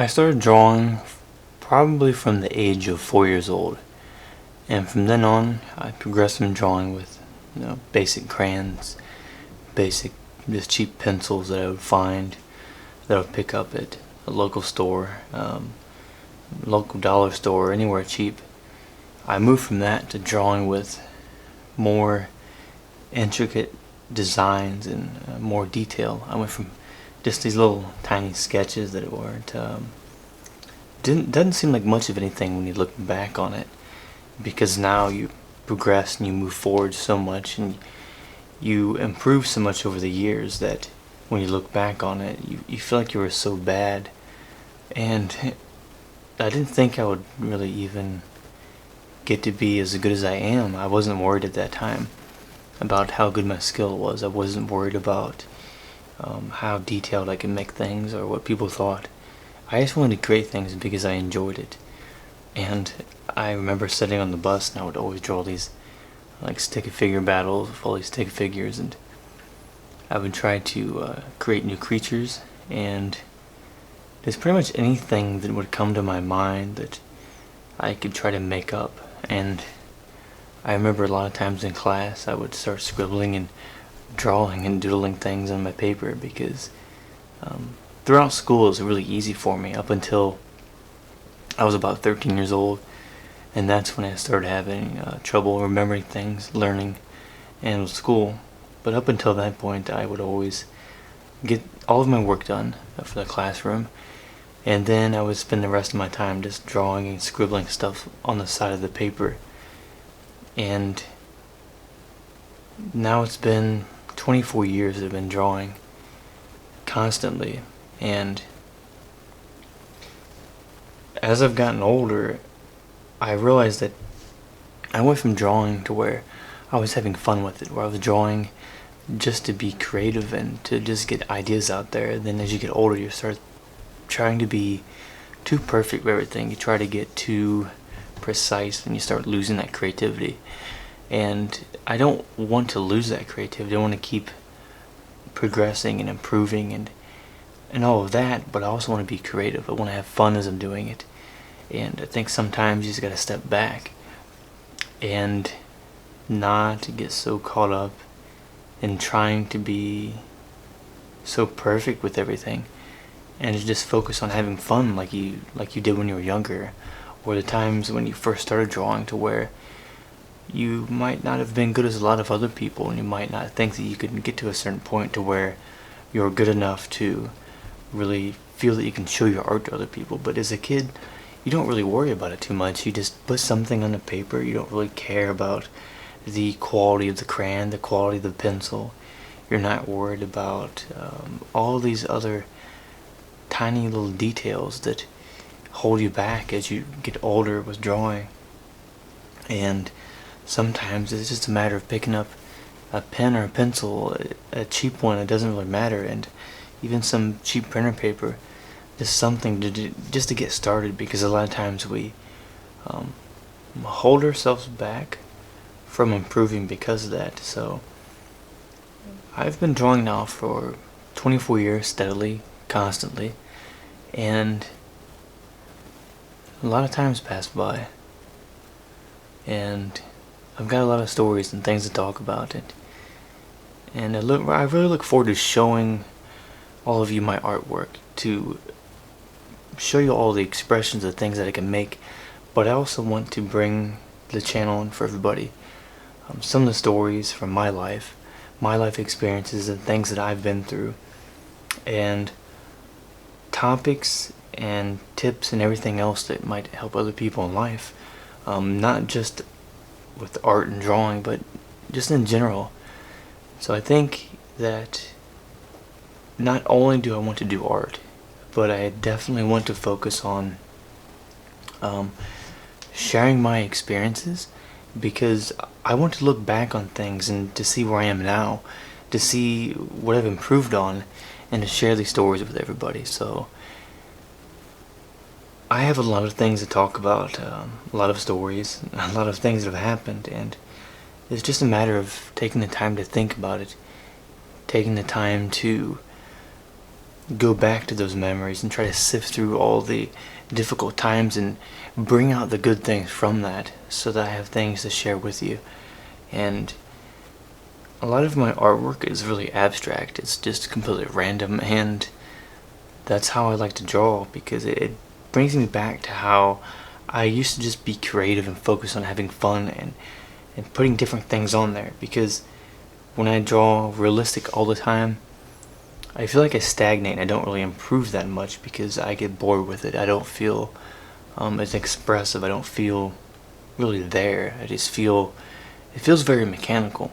I started drawing probably from the age of 4 years old, and from then on I progressed in drawing with basic crayons, basic just cheap pencils that I would find, that I would pick up at a local store, local dollar store, anywhere cheap. I moved from that to drawing with more intricate designs and more detail. I went from just these little tiny sketches that weren't doesn't seem like much of anything when you look back on it, because now you progress and you move forward so much and you improve so much over the years that when you look back on it, you feel like you were so bad. And I didn't think I would really even get to be as good as I am. I wasn't worried at that time about how good my skill was. I wasn't worried about how detailed I could make things or what people thought. I just wanted to create things because I enjoyed it. And I remember sitting on the bus and I would always draw these like stick figure battles with all these stick figures, and I would try to create new creatures, and there's pretty much anything that would come to my mind that I could try to make up. And I remember a lot of times in class I would start scribbling and drawing and doodling things on my paper, because throughout school it was really easy for me up until I was about 13 years old, and that's when I started having trouble remembering things, learning, and with school. But up until that point I would always get all of my work done for the classroom, and then I would spend the rest of my time just drawing and scribbling stuff on the side of the paper. And now it's been 24 years that I've been drawing constantly, and as I've gotten older I realized that I went from drawing to where I was having fun with it, where I was drawing just to be creative and to just get ideas out there. Then as you get older you start trying to be too perfect with everything. You try to get too precise and you start losing that creativity. And I don't want to lose that creativity. I want to keep progressing and improving and all of that, but I also want to be creative. I want to have fun as I'm doing it. And I think sometimes you just gotta step back and not get so caught up in trying to be so perfect with everything, and to just focus on having fun like you did when you were younger, or the times when you first started drawing, to where you might not have been good as a lot of other people, and you might not think that you could get to a certain point to where you're good enough to really feel that you can show your art to other people. But as a kid you don't really worry about it too much. You just put something on the paper. You don't really care about the quality of the crayon, the quality of the pencil. You're not worried about all these other tiny little details that hold you back as you get older with drawing. And sometimes it's just a matter of picking up a pen or a pencil, a cheap one, it doesn't really matter, and even some cheap printer paper, just something to do, just to get started, because a lot of times we hold ourselves back from improving because of that. So I've been drawing now for 24 years steadily, constantly, and a lot of time's passed by, and I've got a lot of stories and things to talk about it. And I really look forward to showing all of you my artwork, to show you all the expressions of things that I can make. But I also want to bring the channel in for everybody. Some of the stories from my life experiences and things that I've been through, and topics and tips and everything else that might help other people in life, not just with art and drawing, but just in general. So I think that not only do I want to do art, but I definitely want to focus on sharing my experiences, because I want to look back on things and to see where I am now, to see what I've improved on, and to share these stories with everybody. So I have a lot of things to talk about, a lot of stories, a lot of things that have happened, and it's just a matter of taking the time to think about it, taking the time to go back to those memories and try to sift through all the difficult times and bring out the good things from that, so that I have things to share with you. And a lot of my artwork is really abstract. It's just completely random, and that's how I like to draw, because it brings me back to how I used to just be creative and focus on having fun and putting different things on there. Because when I draw realistic all the time, I feel like I stagnate and I don't really improve that much, because I get bored with it. I don't feel as expressive. I don't feel really there. I just feel, it feels very mechanical.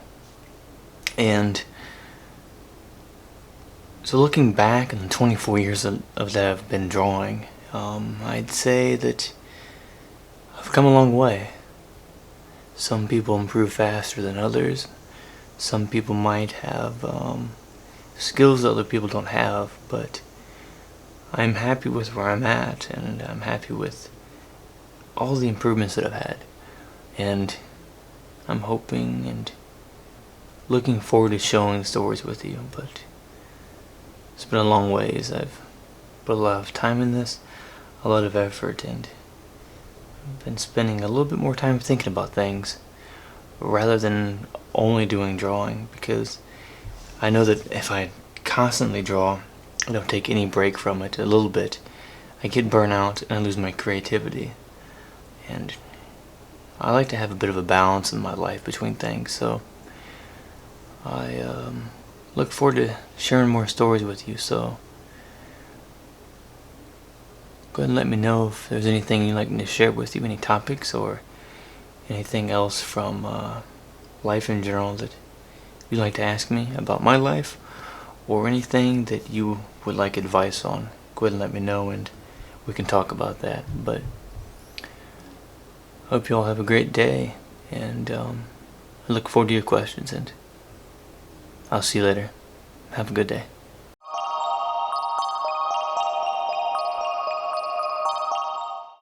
And so looking back in the 24 years of that I've been drawing, I'd say that I've come a long way. Some people improve faster than others. Some people might have skills that other people don't have, but I'm happy with where I'm at, and I'm happy with all the improvements that I've had. And I'm hoping and looking forward to sharing stories with you, but it's been a long ways. I've put a lot of time in this, a lot of effort, and I've been spending a little bit more time thinking about things rather than only doing drawing, because I know that if I constantly draw, I don't take any break from it a little bit, I get burnt out and I lose my creativity. And I like to have a bit of a balance in my life between things, so I look forward to sharing more stories with you. So go ahead and let me know if there's anything you'd like me to share with you, any topics or anything else from life in general that you'd like to ask me about my life, or anything that you would like advice on. Go ahead and let me know and we can talk about that. But I hope you all have a great day, and I look forward to your questions, and I'll see you later. Have a good day.